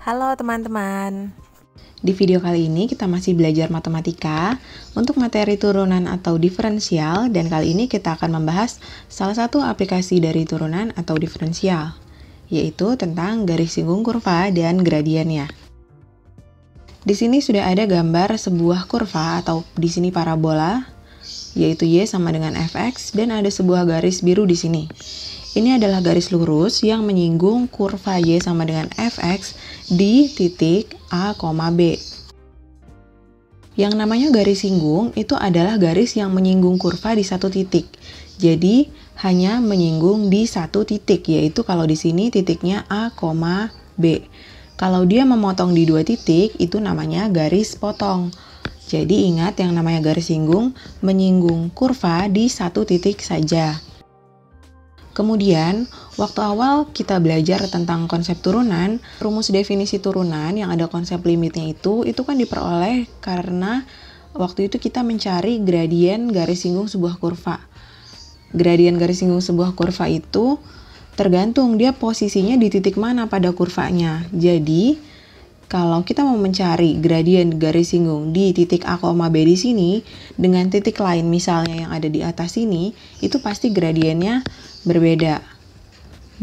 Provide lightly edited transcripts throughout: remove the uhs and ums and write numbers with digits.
Halo teman-teman. Di video kali ini kita masih belajar matematika untuk materi turunan atau diferensial, dan kali ini kita akan membahas salah satu aplikasi dari turunan atau diferensial, yaitu tentang garis singgung kurva dan gradiennya. Di sini sudah ada gambar sebuah kurva atau di sini parabola, yaitu y sama dengan fx, dan ada sebuah garis biru di sini. Ini adalah garis lurus yang menyinggung kurva y sama dengan fx di titik A, B. Yang namanya garis singgung itu adalah garis yang menyinggung kurva di satu titik. Jadi, hanya menyinggung di satu titik, yaitu kalau di sini titiknya A, B. Kalau dia memotong di dua titik, itu namanya garis potong. Jadi, ingat yang namanya garis singgung menyinggung kurva di satu titik saja. Kemudian, waktu awal kita belajar tentang konsep turunan, rumus definisi turunan yang ada konsep limitnya itu kan diperoleh karena waktu itu kita mencari gradien garis singgung sebuah kurva. Gradien garis singgung sebuah kurva itu tergantung dia posisinya di titik mana pada kurvanya. Jadi, kalau kita mau mencari gradien garis singgung di titik A, B di sini, dengan titik lain misalnya yang ada di atas sini, itu pasti gradiennya berbeda.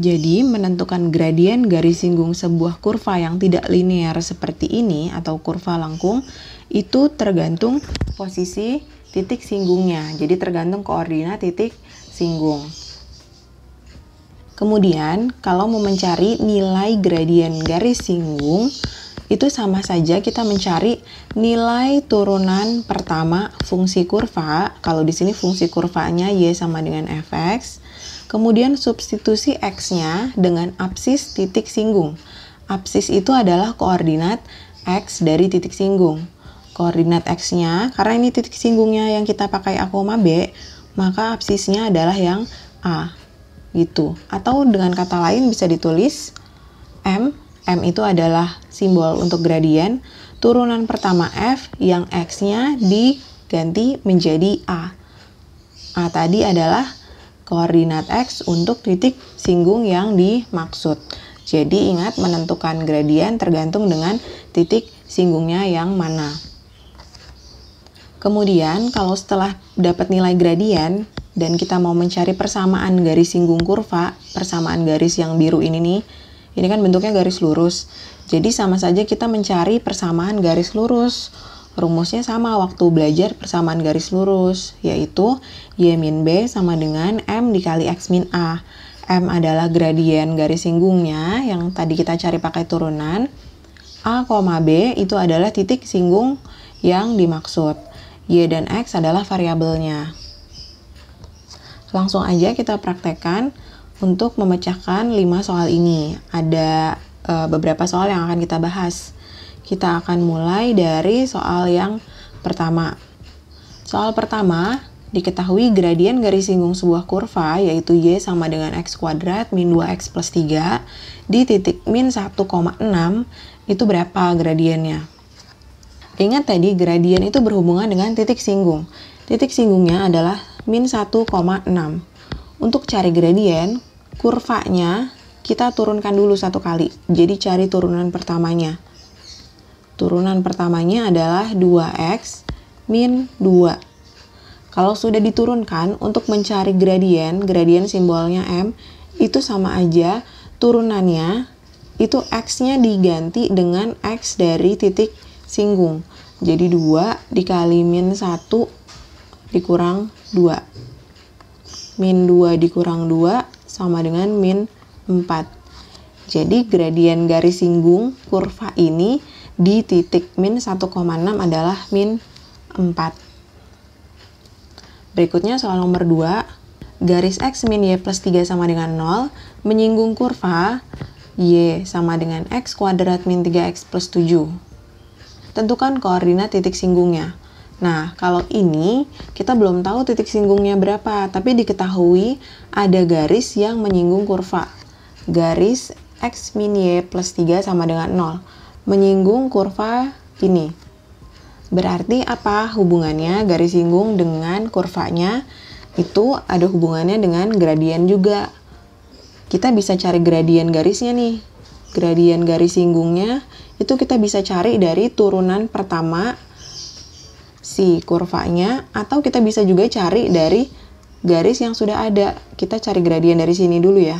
Jadi, menentukan gradien garis singgung sebuah kurva yang tidak linear seperti ini atau kurva lengkung, itu tergantung posisi titik singgungnya. Jadi, tergantung koordinat titik singgung. Kemudian, kalau mau mencari nilai gradien garis singgung, itu sama saja kita mencari nilai turunan pertama fungsi kurva. Kalau di sini fungsi kurvanya y sama dengan fx. Kemudian substitusi x-nya dengan apsis titik singgung. Apsis itu adalah koordinat x dari titik singgung. Koordinat x-nya, karena ini titik singgungnya yang kita pakai A, B, maka apsisnya adalah yang A. Gitu. Atau dengan kata lain bisa ditulis M. M itu adalah simbol untuk gradien. Turunan pertama f yang x-nya diganti menjadi A. A tadi adalah koordinat x untuk titik singgung yang dimaksud. Jadi ingat, menentukan gradien tergantung dengan titik singgungnya yang mana. Kemudian kalau setelah dapat nilai gradien dan kita mau mencari persamaan garis singgung kurva, persamaan garis yang biru ini kan bentuknya garis lurus. Jadi sama saja kita mencari persamaan garis lurus. Rumusnya sama waktu belajar persamaan garis lurus, yaitu y min b sama dengan m dikali x min a. M adalah gradien garis singgungnya yang tadi kita cari pakai turunan. A, B itu adalah titik singgung yang dimaksud. Y dan x adalah variabelnya. Langsung aja kita praktekkan untuk memecahkan 5 soal ini. Ada beberapa soal yang akan kita bahas. Kita akan mulai dari soal yang pertama. Soal pertama, diketahui gradien garis singgung sebuah kurva, yaitu y sama dengan x kuadrat min 2x plus 3, di titik min 1,6, itu berapa gradiennya? Ingat tadi, gradien itu berhubungan dengan titik singgung. Titik singgungnya adalah min 1,6. Untuk cari gradien, kurvanya kita turunkan dulu satu kali. Jadi cari turunan pertamanya. Turunan pertamanya adalah 2x min 2. Kalau sudah diturunkan, untuk mencari gradien simbolnya M, itu sama aja turunannya, itu x-nya diganti dengan x dari titik singgung. Jadi 2 dikali min 1 dikurang 2. Min 2 dikurang 2 sama dengan min 4. Jadi gradien garis singgung kurva ini di titik min 1,6 adalah min 4. Berikutnya soal nomor 2. Garis x min y plus 3 sama dengan 0 menyinggung kurva y sama dengan x kuadrat min 3x plus 7. Tentukan koordinat titik singgungnya. Nah, kalau ini kita belum tahu titik singgungnya berapa, tapi diketahui ada garis yang menyinggung kurva. Garis x min y plus 3 sama dengan 0. Menyinggung kurva ini. Berarti apa hubungannya garis singgung dengan kurvanya? Itu ada hubungannya dengan gradien juga. Kita bisa cari gradien garisnya nih. gradien garis singgungnya itu kita bisa cari dari turunan pertama si kurvanya, atau kita bisa juga cari dari garis yang sudah ada. Kita cari gradien dari sini dulu ya.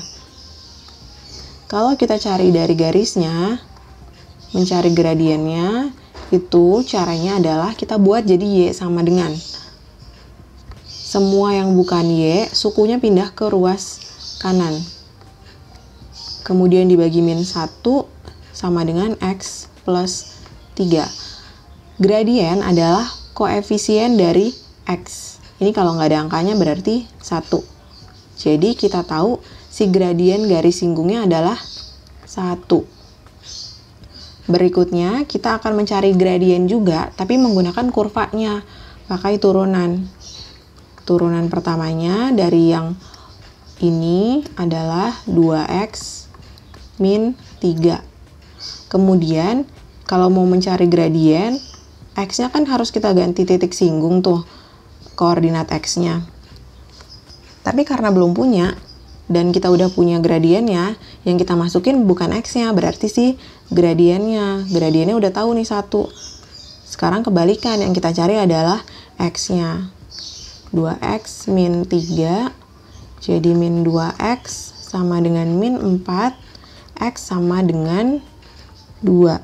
Kalau kita cari dari garisnya, mencari gradiennya, itu caranya adalah kita buat jadi Y sama dengan semua yang bukan Y, sukunya pindah ke ruas kanan. Kemudian dibagi min 1 sama dengan X plus 3. Gradien adalah koefisien dari X. Ini kalau nggak ada angkanya berarti 1. Jadi kita tahu si gradien garis singgungnya adalah 1. Berikutnya kita akan mencari gradien juga, tapi menggunakan kurvanya, pakai turunan. Turunan pertamanya dari yang ini adalah 2X min 3. Kemudian kalau mau mencari gradien, X-nya kan harus kita ganti titik singgung tuh, koordinat X-nya. Tapi karena belum punya, dan kita udah punya gradiennya, yang kita masukin bukan X-nya, berarti sih gradiennya. Gradiennya udah tahu nih 1. Sekarang kebalikan, yang kita cari adalah X-nya. 2X min 3, jadi min 2X sama dengan min 4, X sama dengan 2.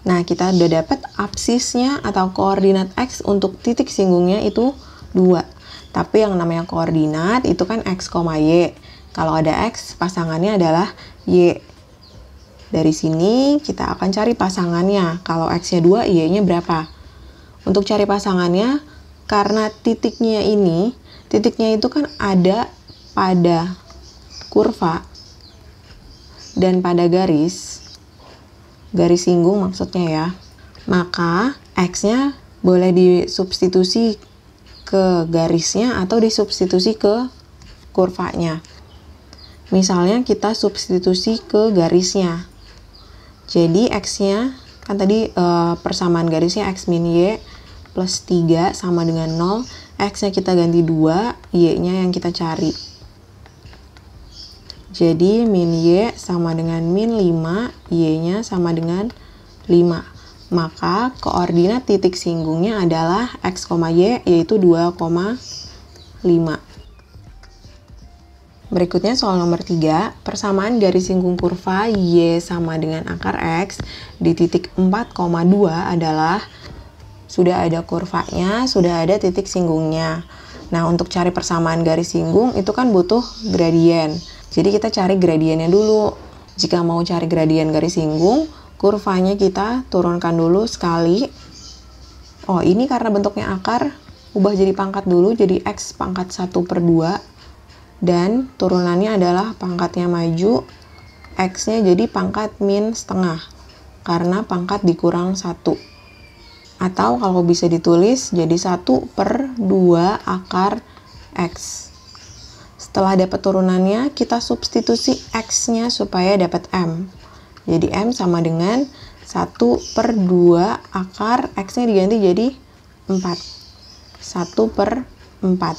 Nah, kita udah dapat absisnya atau koordinat X untuk titik singgungnya itu 2. Tapi yang namanya koordinat itu kan X, Y. Kalau ada X, pasangannya adalah Y. Dari sini kita akan cari pasangannya. Kalau X-nya 2, Y-nya berapa? Untuk cari pasangannya, karena titiknya itu kan ada pada kurva dan pada garis singgung maksudnya ya, maka X-nya boleh disubstitusi ke garisnya atau disubstitusi ke kurvanya. Misalnya kita substitusi ke garisnya, jadi X-nya kan tadi persamaan garisnya X min Y plus 3 sama dengan 0, X-nya kita ganti 2, Y-nya yang kita cari. Jadi min Y sama dengan min 5, Y-nya sama dengan 5. Maka koordinat titik singgungnya adalah X, Y, yaitu 2,5. Berikutnya soal nomor 3, persamaan garis singgung kurva Y sama dengan akar X di titik 4,2 adalah sudah ada kurvanya, sudah ada titik singgungnya. Nah, untuk cari persamaan garis singgung itu kan butuh gradien. Jadi kita cari gradiennya dulu. Jika mau cari gradien garis singgung, kurvanya kita turunkan dulu sekali. Oh, ini karena bentuknya akar, ubah jadi pangkat dulu, jadi X pangkat 1/2. Dan turunannya adalah pangkatnya maju, X-nya jadi pangkat min setengah, karena pangkat dikurang 1. Atau kalau bisa ditulis jadi 1/2 akar X. Setelah dapat turunannya, kita substitusi X-nya supaya dapat M. Jadi M sama dengan 1/2 akar X-nya diganti jadi 4. 1/4.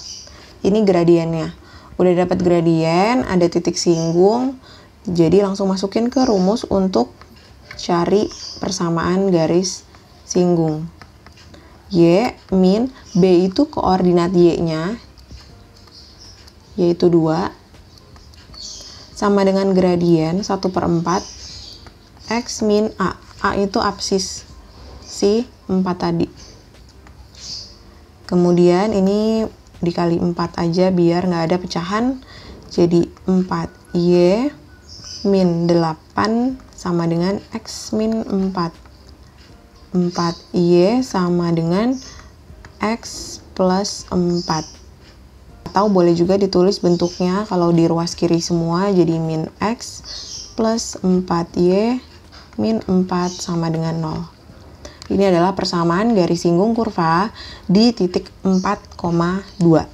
Ini gradiennya. Udah dapat gradien, ada titik singgung, jadi langsung masukin ke rumus untuk cari persamaan garis singgung. Y min B itu koordinat Y-nya, yaitu 2, sama dengan gradien 1/4 X min A. A itu absis si 4 tadi. Kemudian ini dikali 4 aja biar nggak ada pecahan, jadi 4Y min 8 sama dengan X min 4. 4Y sama dengan X plus 4. Atau boleh juga ditulis bentuknya kalau di ruas kiri semua jadi min X plus 4Y min 4 sama dengan 0. Ini adalah persamaan garis singgung kurva di titik 4,2.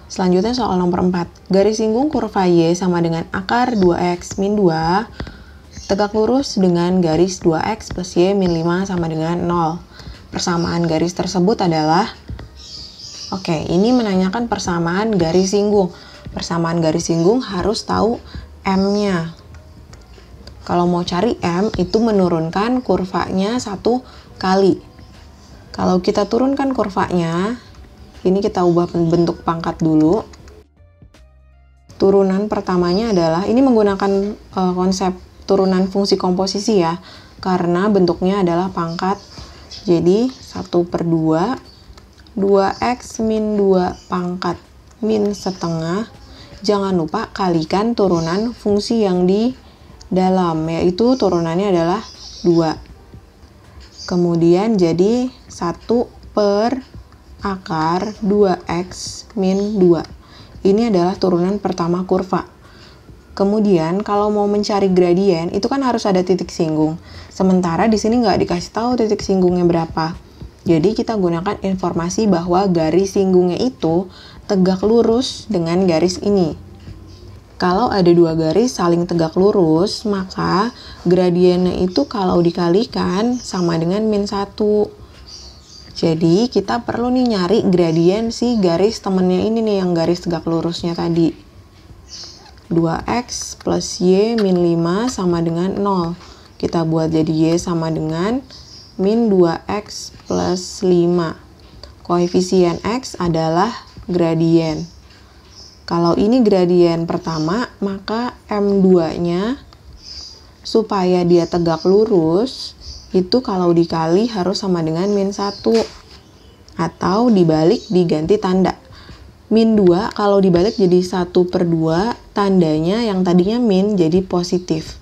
Selanjutnya soal nomor 4. Garis singgung kurva Y sama dengan akar 2X min 2 tegak lurus dengan garis 2X plus Y min 5 sama dengan 0. Persamaan garis tersebut adalah, oke, ini menanyakan persamaan garis singgung. Persamaan garis singgung harus tahu M-nya. Kalau mau cari M, itu menurunkan kurvanya 1 kali. Kalau kita turunkan kurvanya, ini kita ubah bentuk pangkat dulu. Turunan pertamanya adalah, ini menggunakan konsep turunan fungsi komposisi ya, karena bentuknya adalah pangkat. Jadi 1/2, 2x min 2 pangkat min setengah. Jangan lupa kalikan turunan fungsi yang di dalam, yaitu turunannya adalah 2. Kemudian jadi 1/akar 2x min 2. Ini adalah turunan pertama kurva. Kemudian kalau mau mencari gradien, itu kan harus ada titik singgung. Sementara di sini nggak dikasih tahu titik singgungnya berapa. Jadi kita gunakan informasi bahwa garis singgungnya itu tegak lurus dengan garis ini. Kalau ada dua garis saling tegak lurus, maka gradiennya itu kalau dikalikan sama dengan -1. Jadi kita perlu nih nyari gradien si garis temennya ini nih, yang garis tegak lurusnya tadi. 2x plus y min 5 sama dengan 0. Kita buat jadi y sama dengan min 2x plus 5. Koefisien x adalah gradien. Kalau ini gradien pertama, maka M2-nya supaya dia tegak lurus, itu kalau dikali harus sama dengan -1. Atau dibalik diganti tanda. -2 kalau dibalik jadi 1/2, tandanya yang tadinya min jadi positif.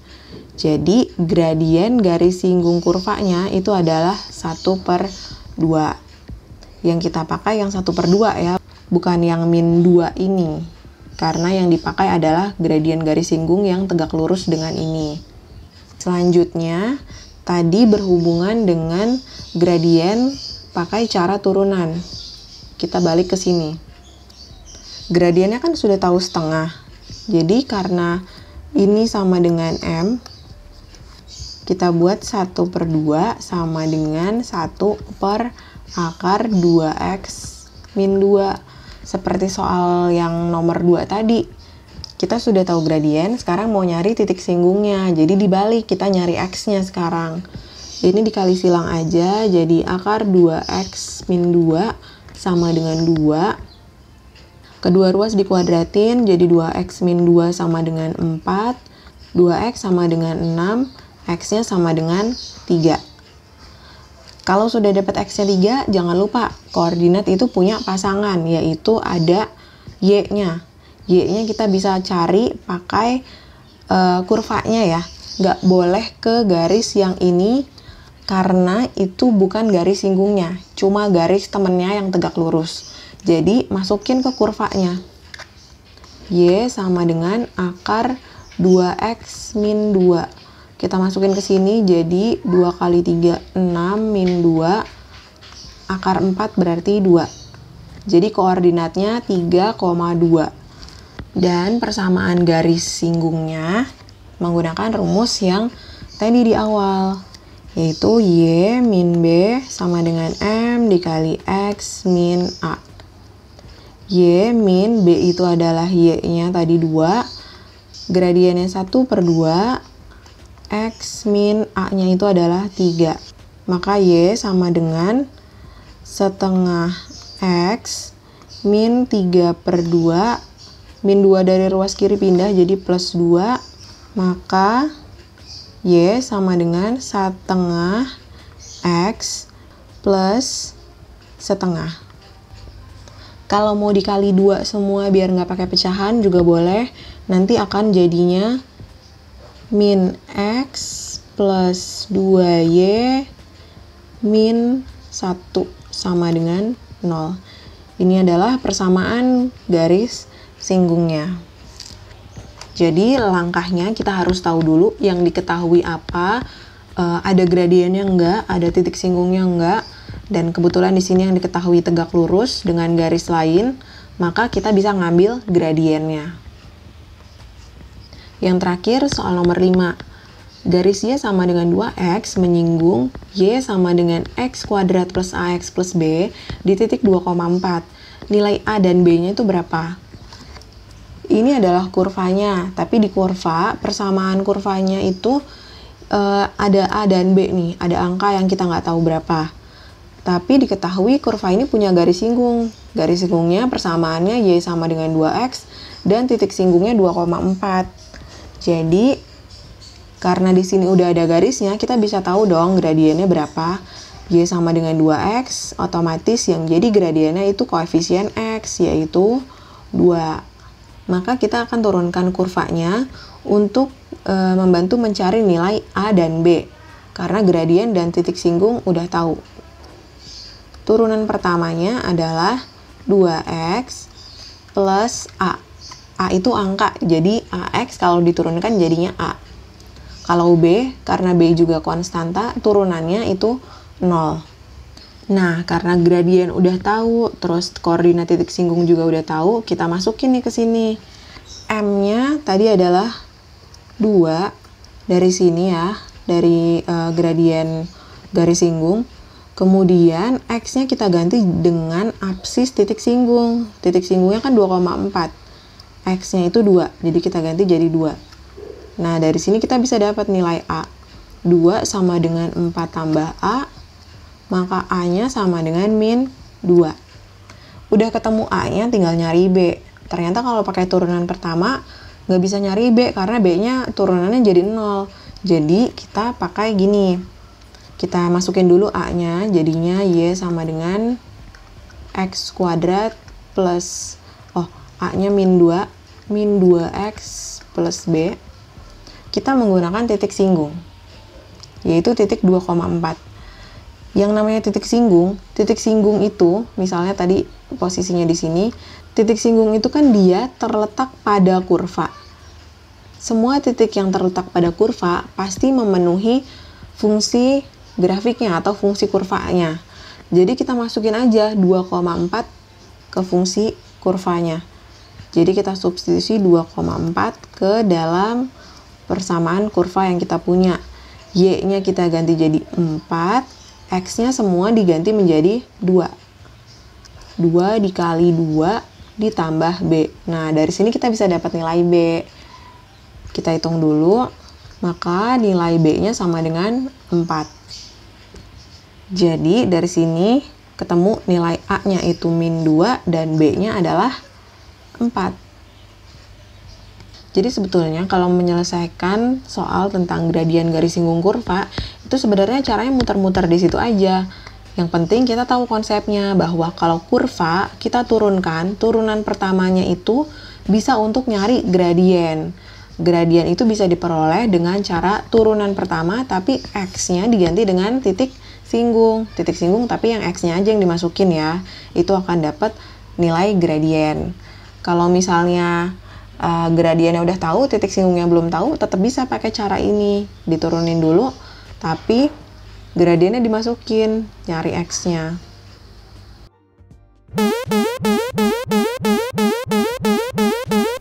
Jadi gradien garis singgung kurvanya itu adalah 1/2. Yang kita pakai yang 1/2 ya, bukan yang -2 ini. Karena yang dipakai adalah gradien garis singgung yang tegak lurus dengan ini. Selanjutnya, tadi berhubungan dengan gradien pakai cara turunan. Kita balik ke sini. Gradiennya kan sudah tahu setengah. Jadi karena ini sama dengan M, kita buat 1/2 sama dengan 1/akar 2x min 2. Seperti soal yang nomor 2 tadi. Kita sudah tahu gradien, sekarang mau nyari titik singgungnya. Jadi dibalik, kita nyari x-nya sekarang. Ini dikali silang aja, jadi akar 2x min 2 sama dengan 2. Kedua ruas dikuadratin, jadi 2x min 2 sama dengan 4. 2x sama dengan 6, x-nya sama dengan 3. Kalau sudah dapat x-nya 3, jangan lupa koordinat itu punya pasangan, yaitu ada y-nya. Y-nya kita bisa cari pakai kurvanya ya. Nggak boleh ke garis yang ini, karena itu bukan garis singgungnya, cuma garis temennya yang tegak lurus. Jadi masukin ke kurvanya. Y sama dengan akar 2x min 2. Kita masukin ke sini, jadi 2 kali 3, 6 min 2. Akar 4 berarti 2. Jadi koordinatnya 3,2. Dan persamaan garis singgungnya menggunakan rumus yang tadi di awal, yaitu Y min B sama dengan M dikali X min A. Y min B itu adalah Y-nya tadi 2, gradiennya 1/2, X min A-nya itu adalah 3. Maka Y sama dengan setengah X min 3/2, min 2 dari ruas kiri pindah jadi plus 2, maka Y sama dengan setengah X plus setengah. Kalau mau dikali 2 semua biar nggak pakai pecahan juga boleh. Nanti akan jadinya min X plus 2Y min 1 sama dengan 0. Ini adalah persamaan garis singgungnya. Jadi langkahnya kita harus tahu dulu yang diketahui apa, ada gradiennya enggak, ada titik singgungnya enggak. Dan kebetulan di sini yang diketahui tegak lurus dengan garis lain, maka kita bisa ngambil gradiennya. Yang terakhir soal nomor 5. Garis Y sama dengan 2x menyinggung Y sama dengan x kuadrat plus AX plus B di titik 2,4. Nilai A dan B-nya itu berapa? ini adalah kurvanya, tapi di kurva, persamaan kurvanya itu ada A dan B nih, ada angka yang kita nggak tahu berapa. Tapi diketahui kurva ini punya garis singgung. Garis singgungnya persamaannya Y sama dengan 2X dan titik singgungnya 2,4. Jadi, karena di sini udah ada garisnya, kita bisa tahu dong gradiennya berapa. Y sama dengan 2X, otomatis yang jadi gradiennya itu koefisien X, yaitu 2. Maka kita akan turunkan kurvanya untuk membantu mencari nilai A dan B. Karena gradien dan titik singgung udah tahu. Turunan pertamanya adalah 2X plus A. A itu angka, jadi AX kalau diturunkan jadinya A. Kalau B, karena B juga konstanta, turunannya itu 0. Nah, karena gradien udah tahu, terus koordinat titik singgung juga udah tahu, kita masukin nih ke sini. M-nya tadi adalah 2 dari sini ya, dari gradien garis singgung. Kemudian X-nya kita ganti dengan absis titik singgung. Titik singgungnya kan 2,4. X-nya itu 2, jadi kita ganti jadi 2. Nah, dari sini kita bisa dapat nilai A. 2 sama dengan 4 tambah A, maka A-nya sama dengan min 2. Udah ketemu A-nya, tinggal nyari B. Ternyata kalau pakai turunan pertama, nggak bisa nyari B, karena B-nya turunannya jadi 0. Jadi, kita pakai gini. Kita masukin dulu A-nya, jadinya Y sama dengan X kuadrat plus, A-nya min 2, min 2X plus B. Kita menggunakan titik singgung, yaitu titik 2,4. Yang namanya titik singgung itu, misalnya tadi posisinya di sini, titik singgung itu kan dia terletak pada kurva. Semua titik yang terletak pada kurva pasti memenuhi fungsi grafiknya atau fungsi kurvanya. Jadi kita masukin aja 2,4 ke fungsi kurvanya. Jadi kita substitusi 2,4 ke dalam persamaan kurva yang kita punya. Y-nya kita ganti jadi 4, X-nya semua diganti menjadi 2. 2 dikali 2 ditambah B. Nah, dari sini kita bisa dapat nilai B. Kita hitung dulu, maka nilai B-nya sama dengan 4. Jadi, dari sini ketemu nilai A-nya itu min 2 dan B-nya adalah 4. Jadi sebetulnya kalau menyelesaikan soal tentang gradien garis singgung kurva, itu sebenarnya caranya muter-muter di situ aja. Yang penting kita tahu konsepnya, bahwa kalau kurva kita turunkan, turunan pertamanya itu bisa untuk nyari gradien. Gradien itu bisa diperoleh dengan cara turunan pertama, tapi X-nya diganti dengan titik singgung. Titik singgung tapi yang X-nya aja yang dimasukin ya. Itu akan dapat nilai gradien. Kalau misalnya gradiennya udah tahu, titik singgungnya belum tahu, tetap bisa pakai cara ini. Diturunin dulu, tapi gradiennya dimasukin, nyari X-nya.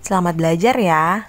Selamat belajar ya!